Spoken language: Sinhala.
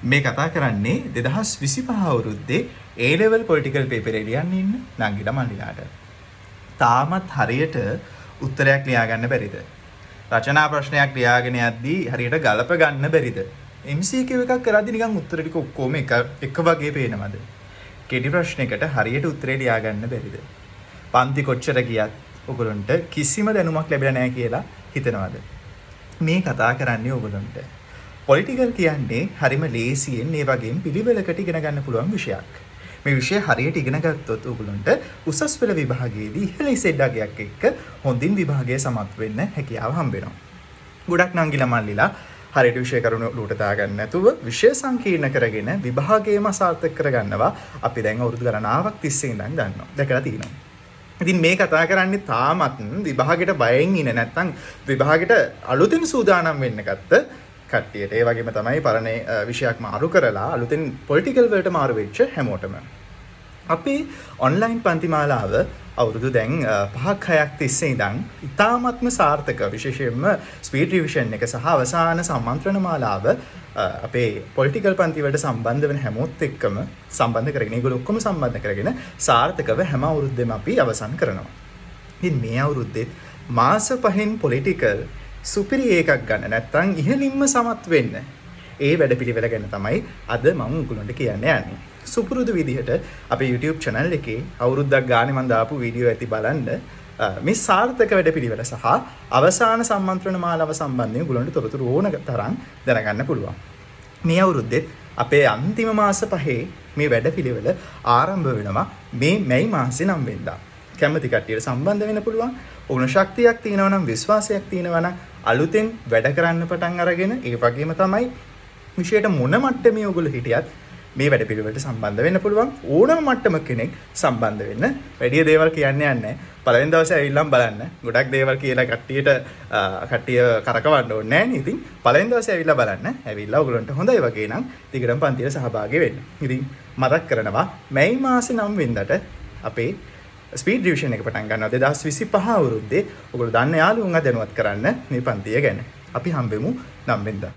මේ කතා කරන්නේ 2025 අවුරුද්දේ A level political paper එක ලියන්න ඉන්න නංගිලා මල්ලිලාට. තාමත් හරියට උත්තරයක් ලියාගන්න බැරිද? රචනා ප්‍රශ්නයක් ලියාගෙන යද්දී හරියට ගලප ගන්න බැරිද? MCQ එකක් කරද්දී නිකන් උත්තර ටික ඔක්කොම එක වගේ පේනවද? කෙටි ප්‍රශ්නයකට හරියට උත්තරේ ලියාගන්න බැරිද? පන්ති කොච්චර ගියත් ඔයගොල්ලන්ට කිසිම දැනුමක් ලැබිලා නැහැ කියලා හිතනවද? මේ කතා කරන්නේ ඔයගොල්ලන්ට. පොලිටිකල් කියන්නේ හරිම ලේසියෙන් මේ වගේම පිළිවෙලකට ඉගෙන ගන්න පුළුවන් විෂයක්. මේ විෂය හරියට ඉගෙන ගත්තොත් ඔයගොල්ලන්ට උසස් පෙළ විභාගයේදී ඉහළ ඉසෙඩ්ඩාගයක් එක්ක හොඳින් විභාගයේ සමත් වෙන්න හැකියාව හම්බ වෙනවා. ගොඩක් නංගිලා මල්ලිලා හරියට විෂය කරුණු ලූට දාගන්න නැතුව විෂය සංකීර්ණ කරගෙන විභාගයේම සාර්ථක කරගන්නවා අපි දැන් අවුරුදු ගණනාවක් තිස්සේ ඉඳන් දන්නවා. දැකලා තියෙනවා. ඉතින් මේ කතා කරන්නේ තාමත් විභාගෙට බයෙන් ඉන්නේ නැත්නම් විභාගෙට අලුතින් සූදානම් වෙන්න ගත්ත කට්ටියට. ඒ වගේම තමයි පරණ විෂයක් මාරු කරලා අලුතින් පොලිටිකල් වලට මාරු වෙච්ච හැමෝටම. අපි ඔන්ලයින් පන්ති මාලාව අවුරුදු දැන් 5-6ක් තිස්සේ ඉඳන් ඉතාමත්ම සාර්ථක විශේෂයෙන්ම ස්පීඩ් රිවිෂන් එක සහ අවසාන සම්මන්ත්‍රණ මාලාව අපේ පොලිටිකල් පන්ති වලට සම්බන්ධ වෙන හැමෝත් එක්කම සම්බන්ධ කරගෙන ඒගොල්ලෝ ඔක්කොම සම්බන්ධ කරගෙන සාර්ථකව හැම අවුරුද්දෙම අපි අවසන් කරනවා. ඉතින් මේ අවුරුද්දෙත් මාස 5න් පොලිටිකල් සුපිරි එකක් ගන්න නැත්නම් ඉහළින්ම සමත් වෙන්න. ඒ වැඩපිළිවෙල ගැන තමයි අද මම උගලන්ට කියන්න යන්නේ. සුපුරුදු විදිහට අපේ YouTube channel එකේ අවුරුද්දක් ගානේ මම දාපු වීඩියෝ ඇති බලන්න මේ සාර්ථක වැඩපිළිවෙල සහ අවසාන සම්මන්ත්‍රණ මාලාව සම්බන්ධයෙන් උගලන්ට තොරතුරු ඕන තරම් දැනගන්න පුළුවන්. මේ අවුරුද්දෙත් අපේ අන්තිම මාස 5 මේ වැඩපිළිවෙල ආරම්භ වෙනවා මේ මැයි මාසේ 9 වෙනිදා. කැමති කට්ටියට සම්බන්ධ වෙන්න පුළුවන්. ඕන ශක්තියක් තියෙනවා නම් විශ්වාසයක් තියෙනවා නම් අලුතෙන් වැඩ කරන්න පටන් අරගෙන ඒ වගේම තමයි විශේෂයට මොන මට්ටමේ ඔයගොල්ලෝ හිටියත් මේ වැඩ පිළිවෙලට සම්බන්ධ වෙන්න පුළුවන්. ඕනම මට්ටමක කෙනෙක් සම්බන්ධ වෙන්න. වැඩි දේවල් කියන්නේ නැහැ. පළවෙනි දවසේ ඇවිල්ලාම බලන්න. ගොඩක් දේවල් කියලා කට්ටිය කරකවන්න ඕනේ නැහැ නේ. ඉතින් පළවෙනි දවසේ ඇවිල්ලා බලන්න. ඇවිල්ලා ඔයගොල්ලන්ට හොඳයි වගේ නම් ටිකටම පන්තියට සහභාගී වෙන්න. ඉතින් මතක් කරනවා මැයි මාසේ 9 වෙනිදාට අපේ ස්පීඩ් රිවිෂන් එක පටන් ගන්නවා 2025 අවුරුද්දේ. ඔයගොල්ලෝ දන්න යාළුවන්ව දැනුවත් කරන්න මේ පන්තිය ගැන. අපි හම්බෙමු 9 වෙනිදා.